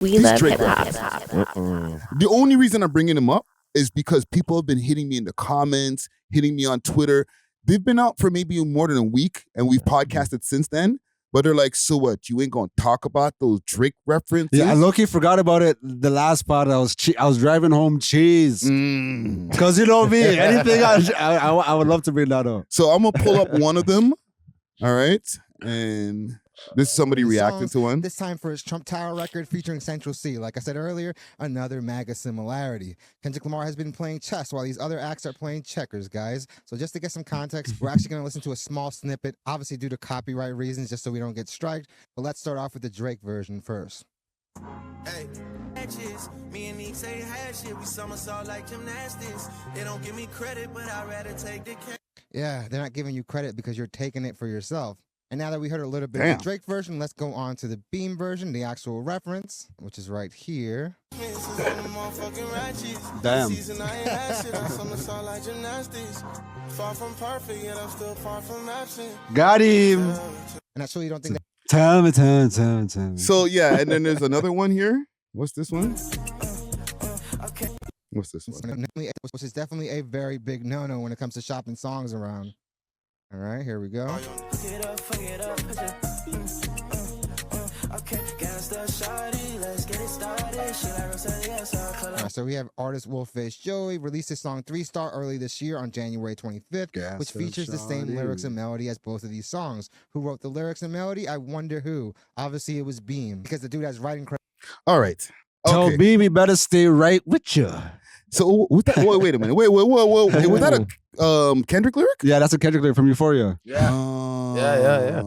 We These love Drake hip hop. The only reason I'm bringing him up is because people have been hitting me in the comments, hitting me on Twitter. They've been out for maybe more than a week, and we've podcasted since then. But they're like, so what? You ain't gonna talk about those Drake references? Yeah, I low-key forgot about it. The last part, I was driving home cheese. Because you know me, anything I would love to bring that up. So I'm gonna pull up one of them. All right, and this is somebody reacting to one. This time for his Trump Tower record featuring Central C. Like I said earlier, another MAGA similarity. Kendrick Lamar has been playing chess while these other acts are playing checkers, guys. So just to get some context, we're actually going to listen to a small snippet, obviously due to copyright reasons, just so we don't get striked. But let's start off with the Drake version first. Hey, me and Nick say hash shit, we somersault like gymnastics. They don't give me credit, but I'd rather take the credit. Yeah, they're not giving you credit because you're taking it for yourself. And now that we heard a little bit of the Drake version, let's go on to the Beam version, the actual reference, which is right here. Damn. Got him. And I truly don't think that. Time. So yeah, and then there's another one here. What's this one? What's this one? Which is definitely a very big no-no when it comes to shopping songs around. All right, here we go. All right, so we have artist Wolfface Joey released his song 3 Star early this year on January 25th, which features the same lyrics and melody as both of these songs. Who wrote the lyrics and melody? I wonder who. Obviously, it was Beam, because the dude has writing credit. All right. Tell Beam he better stay right with you. So was that, wait a minute. Wait. Was that a Kendrick lyric? Yeah, that's a Kendrick lyric from Euphoria. Yeah. Yeah.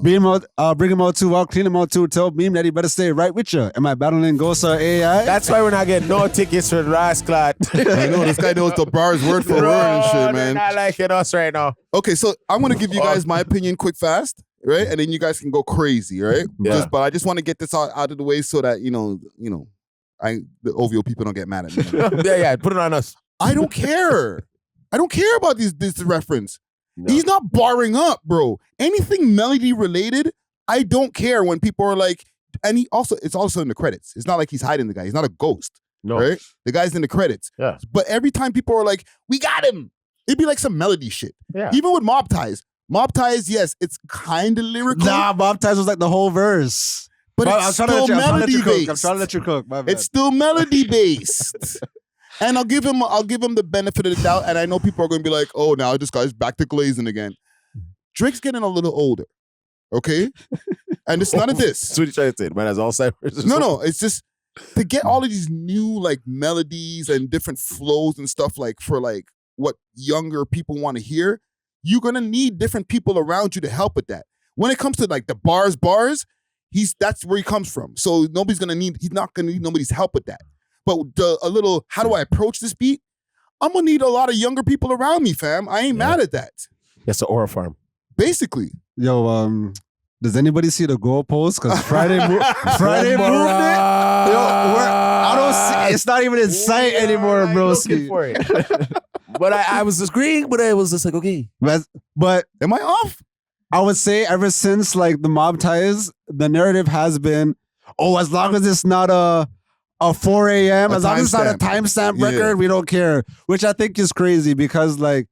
Beam out, bring him out too. I'll clean him out too. Tell Beam that he better stay right with you. Am I battling Ghost or AI? That's why we're not getting no tickets for Rasclad. I know this guy knows the bars word for word and shit, man. They're not liking us right now. Okay, so I'm gonna give you guys my opinion quick, fast, right? And then you guys can go crazy, right? Yeah. But I just want to get this out of the way so that you know, the OVO people don't get mad at me. yeah, put it on us. I don't care. I don't care about this reference. No. He's not barring up, bro. Anything melody related, I don't care when people are like, and it's also in the credits. It's not like he's hiding the guy. He's not a ghost. No. Right? The guy's in the credits. Yeah. But every time people are like, we got him, it'd be like some melody shit. Yeah. Even with Mob Ties. Mob Ties, yes, it's kind of lyrical. Nah, Mob Ties was like the whole verse. But it's still melody based. I'm trying to let you cook. My bad. It's still melody based. And I'll give him the benefit of the doubt. And I know people are going to be like, oh, now this guy's back to glazing again. Drake's getting a little older. Okay? And it's none of this. That's what you trying to say. Man has Alzheimer's. No. It's just to get all of these new like melodies and different flows and stuff like for like what younger people want to hear, you're going to need different people around you to help with that. When it comes to like the bars, that's where he comes from. So he's not going to need nobody's help with that. But a little, how do I approach this beat? I'm going to need a lot of younger people around me, fam. I ain't mad at that. It's an aura farm. Basically. Yo, does anybody see the goalpost? Because Friday moved it. Yo, I don't see, it's not even in sight anymore, bro. For it. But I was agreeing, but I was just like, okay. But am I off? I would say ever since like the Mob Ties, the narrative has been, as long as it's not a 4 a.m., as long as it's not a timestamp record, we don't care. Which I think is crazy because like,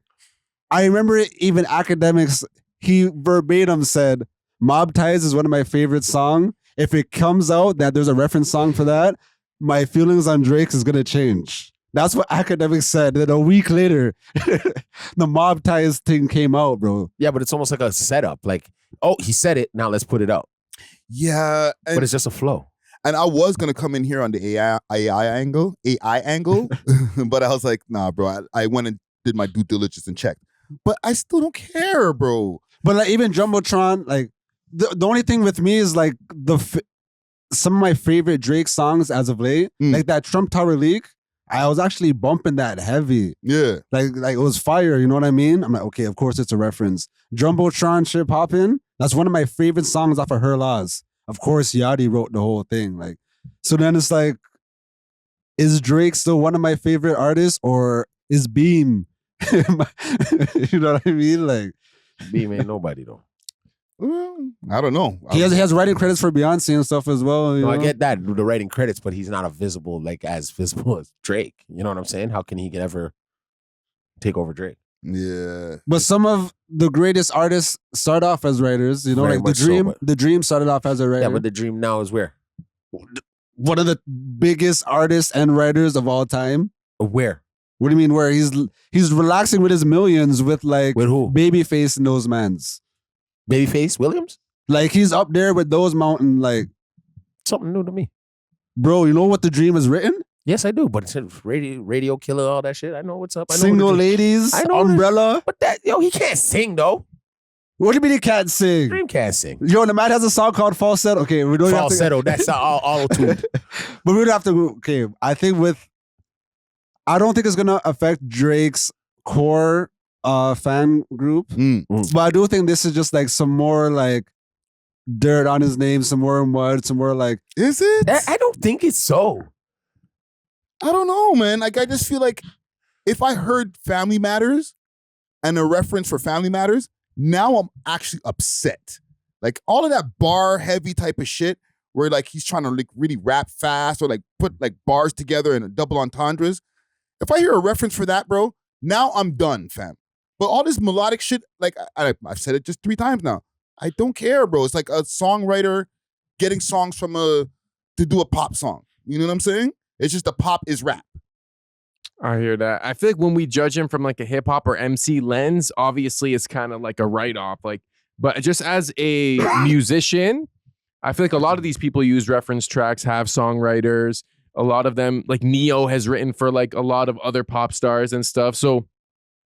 I remember even Academics, he verbatim said, Mob Ties is one of my favorite songs. If it comes out that there's a reference song for that, my feelings on Drake is going to change. That's what Academics said. Then a week later, the Mob Ties thing came out, bro. Yeah, but it's almost like a setup. Like, he said it, now let's put it out. Yeah. But it's just a flow. And I was going to come in here on the AI angle, but I was like, nah, bro. I went and did my due diligence and checked. But I still don't care, bro. But like even Jumbotron, like the only thing with me is like some of my favorite Drake songs as of late, like that Trump Tower leak. I was actually bumping that heavy. Yeah. Like it was fire, you know what I mean? I'm like, okay, of course it's a reference. Jumbotron Ship Hoppin', that's one of my favorite songs off of Her Laws. Of course, Yachty wrote the whole thing. Like, so then it's like, is Drake still one of my favorite artists or is Beam? You know what I mean? Like, Beam ain't nobody though. I don't know. He has writing credits for Beyonce and stuff as well. No, I get that, the writing credits, but he's not as visible as Drake. You know what I'm saying? How can he ever take over Drake? Yeah. But some of the greatest artists start off as writers. You know, Very like The much so, Dream. but- The Dream started off as a writer. Yeah, but the dream now is where? One of the biggest artists and writers of all time. Where? What do you mean? Where he's relaxing with his millions with like With who? Babyface and those mans. Babyface Williams? Like he's up there with those mountain. Like, Something new to me. bro, you know what The Dream has written? Yes, I do. But it's radio killer, all that shit. I know what's up. I know Single what the- Ladies, I know Umbrella. But he can't sing though. What do you mean he can't sing? Dream can't sing. Yo, the man has a song called Falsetto. Okay, we don't have to. Falsetto. That's all auto-tuned. But we would have to. Okay, I don't think it's gonna affect Drake's core fan group, but I do think this is just like some more like dirt on his name, some more mud, some more like. Is it? I don't think it's so. I don't know, man. Like, I just feel like if I heard Family Matters and a reference for Family Matters, now I'm actually upset. Like, all of that bar heavy type of shit where like he's trying to like really rap fast or like put like bars together and double entendres. If I hear a reference for that, bro, now I'm done, fam. But all this melodic shit, like I've said it just 3 times now. I don't care, bro. It's like a songwriter getting songs from to do a pop song. You know what I'm saying? It's just the pop is rap. I hear that. I feel like when we judge him from like a hip hop or MC lens, obviously it's kind of like a write-off. Like, but just as a musician, I feel like a lot of these people use reference tracks, have songwriters. A lot of them, like Neo has written for like a lot of other pop stars and stuff. So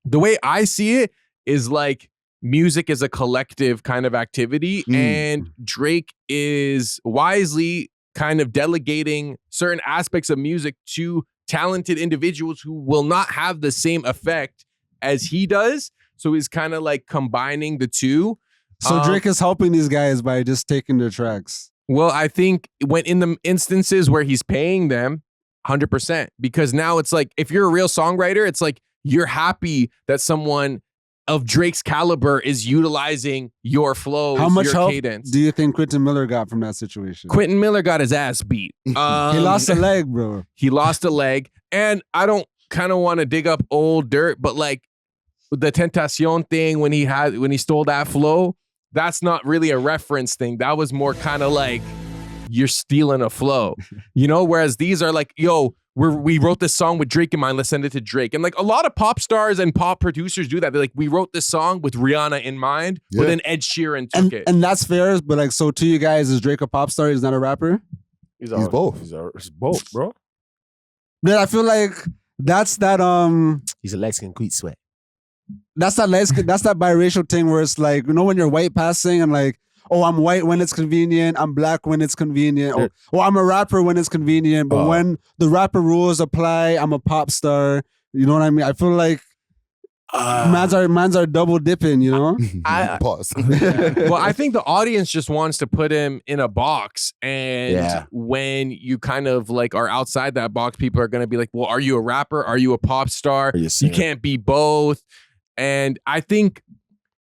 the way I see it is like music is a collective kind of activity, and Drake is wisely kind of delegating certain aspects of music to talented individuals who will not have the same effect as he does. So he's kind of like combining the two. So Drake is helping these guys by just taking their tracks. Well, I think when in the instances where he's paying them 100%, because now it's like, if you're a real songwriter, it's like you're happy that someone of Drake's caliber is utilizing your flows, How much your help cadence. do you think Quentin Miller got from that situation? Quentin Miller got his ass beat. He lost a leg, bro. He lost a leg. And I don't kind of want to dig up old dirt, but like the Tentacion thing when he stole that flow, that's not really a reference thing. That was more kind of like you're stealing a flow, you know? Whereas these are like, yo, we wrote this song with Drake in mind. Let's send it to Drake. And like a lot of pop stars and pop producers do that. They're like, we wrote this song with Rihanna in mind, but then Ed Sheeran took it. And that's fair. But like, so to you guys, is Drake a pop star? He's not a rapper? He's both. He's both, bro. Then I feel like that's that He's a Mexican queet sweat. that's that biracial thing where it's like, you know, when you're white passing and like, oh, I'm white when it's convenient, I'm black when it's convenient. Oh, I'm a rapper when it's convenient, but when the rapper rules apply, I'm a pop star. You know what I mean? I feel like mans are double dipping, you know? Pause. Well, I think the audience just wants to put him in a box. And when you kind of like are outside that box, people are going to be like, well, are you a rapper? Are you a pop star? You can't be both. And I think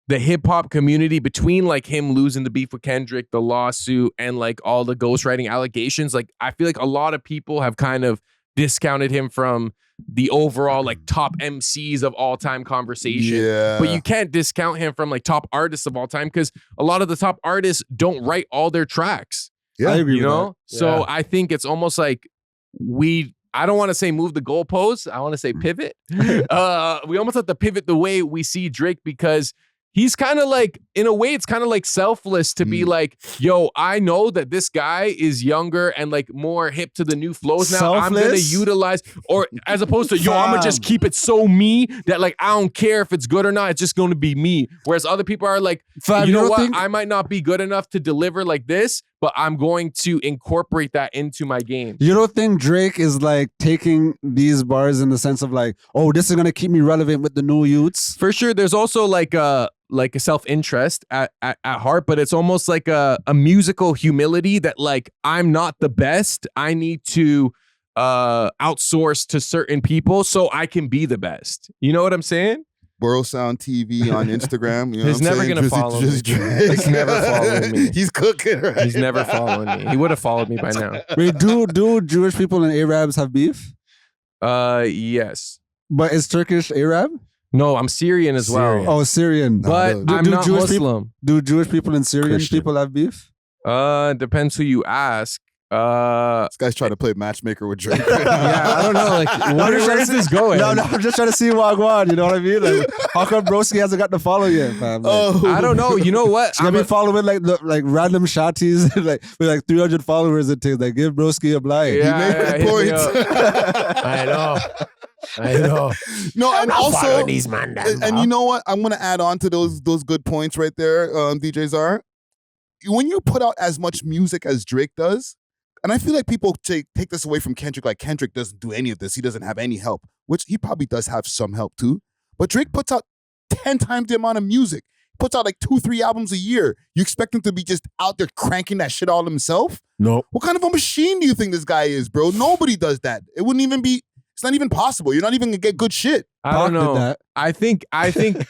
the hip hop community, between like him losing the beef with Kendrick, the lawsuit, and like all the ghostwriting allegations, like I feel like a lot of people have kind of discounted him from the overall like top MCs of all time conversation. Yeah. But you can't discount him from like top artists of all time, because a lot of the top artists don't write all their tracks. Yeah, I agree You with know? that. So I think it's almost like I don't want to say move the goalposts. I want to say pivot. We almost have to pivot the way we see Drake, because he's kind of like, in a way, it's kind of like selfless to be like, yo, I know that this guy is younger and like more hip to the new flows now. I'm going to Selfless? utilize, or as opposed to, yo, I'm going to just keep it so me that like, I don't care if it's good or not. It's just going to be me. Whereas other people are like, Fam, you know don't what? think- I might not be good enough to deliver like this, but I'm going to incorporate that into my game. You don't think Drake is like taking these bars in the sense of like, oh, this is gonna keep me relevant with the new youths? For sure, there's also like a self-interest at heart, but it's almost like a musical humility that like, I'm not the best. I need to outsource to certain people so I can be the best. You know what I'm saying? Borough Sound TV on Instagram. You know He's what I'm never saying? gonna follow me. He's never following me. He's cooking right He's never now. following me. He would have followed me by now. Wait, do Jewish people and Arabs have beef? Yes. But is Turkish Arab? No, I'm Syrian as Syrian. well. Oh, Syrian. But Do- I'm do not Jewish Muslim. Do Jewish people and Syrian Christian. people have beef? Depends who you ask. This guy's trying to play matchmaker with Drake. Yeah, I don't know. Like, where is this going? No, I'm just trying to see Wagwan. You know what I mean? Like, how come Broski hasn't got to follow yet, fam? Like, Oh, I don't know. You know what? I'm be following like random shotties like with like 300 followers it takes. Like give Broski a blind. He made good hit me points. up. I know. No, and I'm also, following these man. and you know what? I'm gonna add on to those good points right there, DJ Czar. When you put out as much music as Drake does, and I feel like people take this away from Kendrick, like Kendrick doesn't do any of this. He doesn't have any help, which he probably does have some help too. But Drake puts out 10 times the amount of music. He puts out like 2-3 albums a year. You expect him to be just out there cranking that shit all himself? No. What kind of a machine do you think this guy is, bro? Nobody does that. It wouldn't even be. It's not even possible. You're not even gonna get good shit. I don't Pac did know. that. I think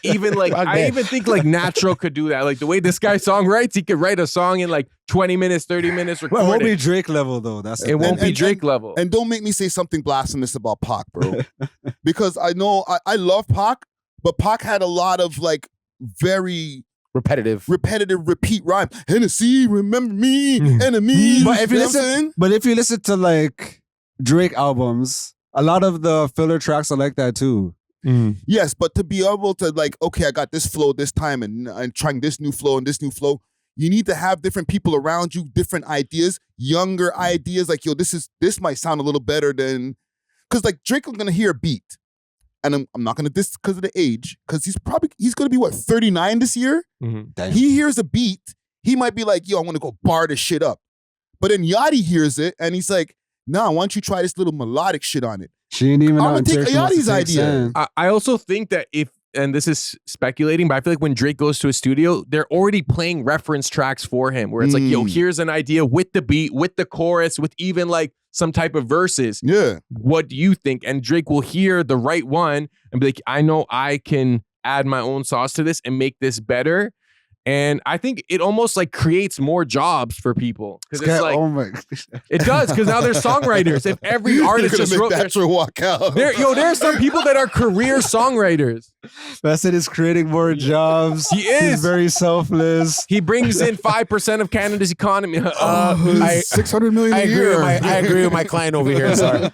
even like Fuck I that. even think like Natural could do that. Like the way this guy song writes, he could write a song in like 20 minutes, 30 minutes, record Well, it won't be it. Drake level though. That's It won't be and- Drake level. And don't make me say something blasphemous about Pac, bro. Because I know I love Pac, but Pac had a lot of like very Repetitive. repeat rhyme. Hennessy, remember me, enemy. But if you know what I'm listen, saying? but if you listen to like Drake albums, a lot of the filler tracks are like that too. Yes, but to be able to like, okay, I got this flow this time and trying this new flow and this new flow, you need to have different people around you, different ideas, younger ideas. Like, yo, this might sound a little better than, because like Drake is gonna hear a beat, and I'm not gonna diss because of the age, because he's gonna be what 39 this year. Mhm. He hears a beat, he might be like, yo, I want to go bar this shit up, but then Yachty hears it and he's like, nah, why don't you try this little melodic shit on it? She ain't even I'm out gonna until take she wants to Ayati's take idea. Sand. I also think that and this is speculating, but I feel like when Drake goes to a studio, they're already playing reference tracks for him where it's like, yo, here's an idea with the beat, with the chorus, with even like some type of verses. Yeah. What do you think? And Drake will hear the right one and be like, I know I can add my own sauce to this and make this better. And I think it almost like creates more jobs for people. Because it's like, oh my, it does, because now there's songwriters. If every artist You're just gonna wrote make their Natural walk out. there are some people that are career songwriters. that's it. Is creating more jobs. He is. He's very selfless. He brings in 5% of Canada's economy. I- 600 million I a agree year. with I agree with my client over here. Sorry.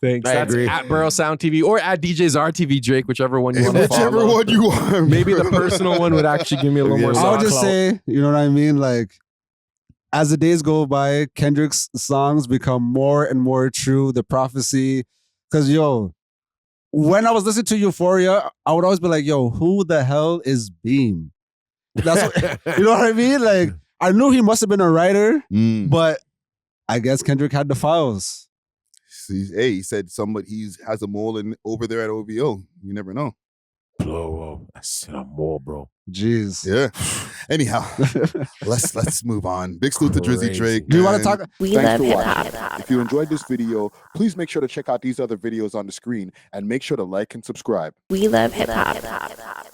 Thanks. I That's agree. at Borough Sound TV or at DJ's RTV Drake, whichever one you want to Whichever follow. one you want. Maybe the personal one would actually give me a little more Yeah. I would sauce. just say, you know what I mean? Like, as the days go by, Kendrick's songs become more and more true. The prophecy, because yo, when I was listening to Euphoria, I would always be like, yo, who the hell is Beam? That's what, you know what I mean? Like, I knew he must have been a writer, but I guess Kendrick had the files. Hey, he said he has a mole over there at OVO. You never know. Whoa. I said I'm more, bro. Jeez. Yeah. Anyhow, let's move on. Big salute to Drizzy Crazy. Drake. Do you want to man. talk? We Thanks love for hip watching. hop. If you enjoyed this video, please make sure to check out these other videos on the screen and make sure to like and subscribe. We love hip hop.